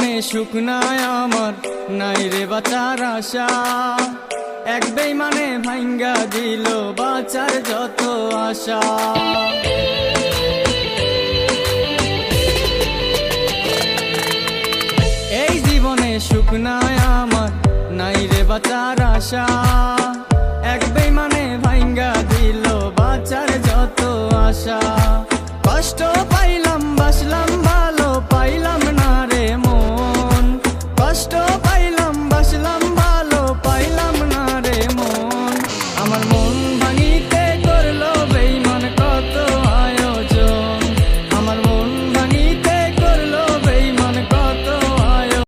জীবনে সুখ নাই আমার, নাই রে বাঁচার আশা। এক বেইমানে ভাঙ্গা দিল বাঁচার যত আশা। এই জীবনে সুখ নাই আমার, নাই রে বাঁচার আশা। এক বেইমানে ভাঙ্গা দিল বাঁচার যত আশা। কষ্ট পাইলাম বাসলাম ভালো, পাইলাম না